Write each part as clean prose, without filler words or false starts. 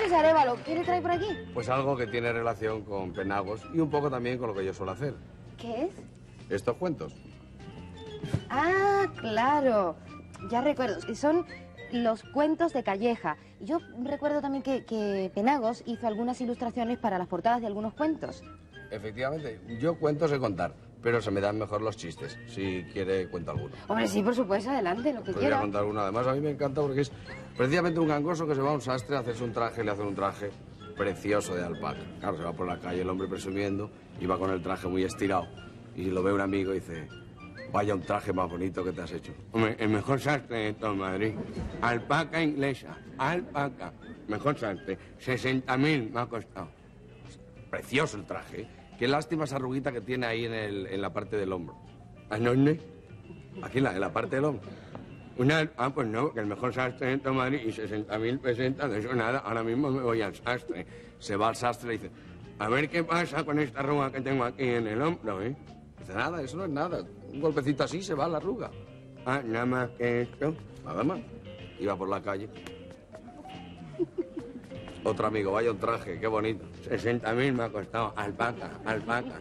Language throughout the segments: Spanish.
es Arévalo? ¿Qué le trae por aquí? Pues algo que tiene relación con Penagos y un poco también con lo que yo suelo hacer. ¿Qué es? Estos cuentos. Ah, claro. Ya recuerdo. Son los cuentos de Calleja. Yo recuerdo también que Penagos hizo algunas ilustraciones para las portadas de algunos cuentos. Efectivamente, yo cuento sé contar, pero se me dan mejor los chistes. Si quiere, cuento alguno. Hombre, sí, por supuesto, adelante, lo que Podría quiera. contar alguno. Además, a mí me encanta porque es precisamente un gangoso que se va a un sastre a hacerse un traje, le hacen un traje precioso de alpaca. Claro, se va por la calle el hombre presumiendo y va con el traje muy estirado. Y lo ve un amigo y dice, vaya un traje más bonito que te has hecho. Hombre, el mejor sastre de todo Madrid. Alpaca inglesa, alpaca. Mejor sastre, 60.000 me ha costado. Precioso el traje, ¿eh? Qué lástima esa arruguita que tiene ahí en la parte del hombro. ¿Ah, no? Aquí en la parte del hombro. Pues no, que el mejor sastre de todo Madrid y 60.000 pesetas, de eso nada, ahora mismo me voy al sastre. Se va al sastre y dice, a ver qué pasa con esta arruga que tengo aquí en el hombro, ¿eh? Dice, nada, eso no es nada. Un golpecito así se va la arruga. Ah, nada más que esto. Nada más. Iba por la calle. Otro amigo, vaya un traje, qué bonito. 60.000 me ha costado. Alpaca, alpaca.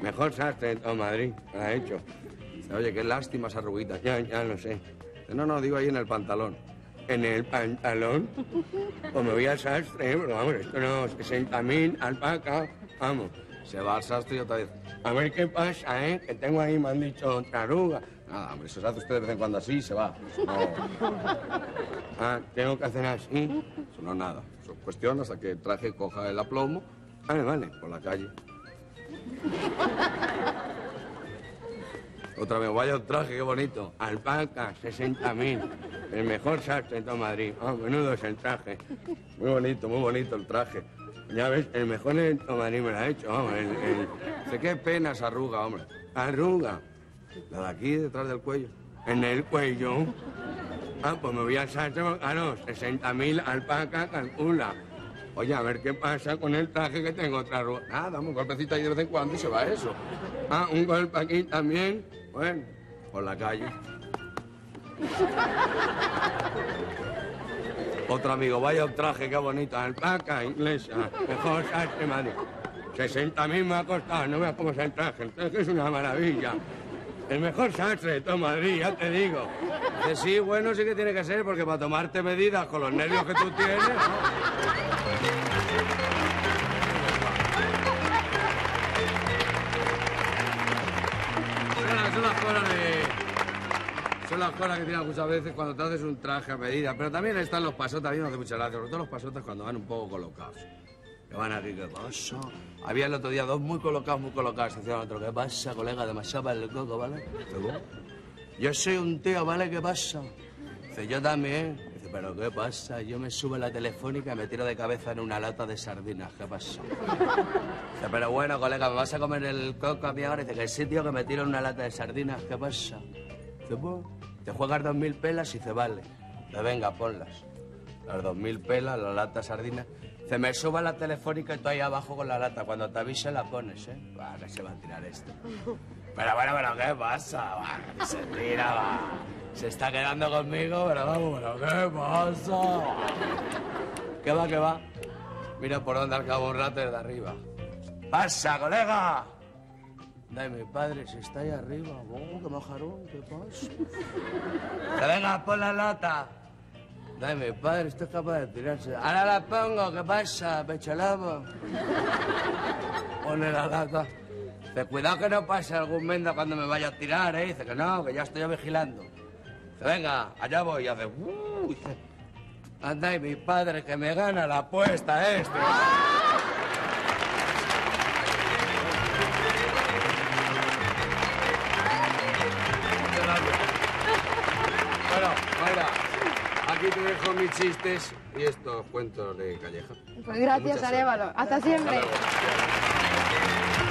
Mejor sastre de todo Madrid, me lo ha hecho. Dice, oye, qué lástima esa arruguita. Ya lo sé. Dice, no, digo ahí en el pantalón. ¿En el pantalón? Pues me voy al sastre, pero vamos, esto no, 60.000, alpaca. Vamos, se va al sastre y otra vez. A ver qué pasa, ¿eh? Que tengo ahí, me han dicho otra arruga. Nada, hombre, eso se hace usted de vez en cuando así y se va. No. Ah, tengo que hacer así. Eso no es nada. Eso es cuestión hasta que el traje coja el aplomo. Vale, por la calle. Otra vez, vaya un traje, qué bonito. Alpaca, 60.000. El mejor sastre de todo Madrid. Ah, menudo es el traje. Muy bonito el traje. Ya ves, el mejor de todo Madrid me lo ha hecho. Vamos, Dice, qué pena esa arruga, hombre. Arruga. La de aquí, detrás del cuello. En el cuello. Ah, pues me voy al sastre. Ah, no, 60.000 alpaca, calcula. Oye, a ver qué pasa con el traje que tengo otra arruga. Nada, un golpecito ahí de vez en cuando y se va eso. Ah, un golpe aquí también. Bueno, por la calle. Otro amigo, vaya un traje, qué bonito. Alpaca inglesa, mejor sastre Madrid. 60.000 me ha costado, no veas cómo es el traje es una maravilla. El mejor sastre de todo Madrid, ya te digo. Dice, sí, bueno, sí que tiene que ser, porque para tomarte medidas con los nervios que tú tienes, ¿no? Son las cosas que tienes muchas veces cuando te haces un traje a medida. Pero también están los pasotas, a mí me hace mucha gracia, sobre todo los pasotas cuando van un poco colocados. Que van aquí, ¿qué pasa? Había el otro día dos muy colocados. Decían otro, ¿qué pasa, colega? Demasiado para el coco, ¿vale? Yo soy un tío, ¿vale? ¿Qué pasa? Dice, yo también. Dice, ¿pero qué pasa? Yo me subo a la telefónica y me tiro de cabeza en una lata de sardinas. ¿Qué pasa? Dice, pero bueno, colega, ¿me vas a comer el coco a mí ahora? Dice, que sí, tío, que me tiro en una lata de sardinas. ¿Qué pasa? Dice, pues, te juegas 2.000 pelas y dice, vale. Dice, venga, ponlas. Las 2.000 pelas, la lata de sardinas. Dice, me subo a la telefónica y tú ahí abajo con la lata. Cuando te avise la pones, ¿eh? Va, que se va a tirar esto. Pero bueno, ¿qué pasa? Va, que se tira, va. Se está quedando conmigo, pero vamos, ¿pero qué pasa? ¿Qué va? Mira por dónde al cabo un rato desde arriba. ¡Pasa, colega! Dai, mi padre, si está ahí arriba. Oh, qué mojarón, ¿qué pasa? Que venga, pon la lata. Dai, mi padre, estoy capaz de tirarse. Ahora la pongo, ¿qué pasa, pecho lobo? Pone la lata. Dice, cuidado que no pase algún menda cuando me vaya a tirar, ¿eh? Dice que no, que ya estoy vigilando. Dice, venga, allá voy. Y hace, dice, anda, y mi padre, que me gana la apuesta este. Bueno, Mayra, aquí te dejo mis chistes y estos cuentos de Calleja. Pues gracias, Arévalo. Hasta siempre. Hasta luego.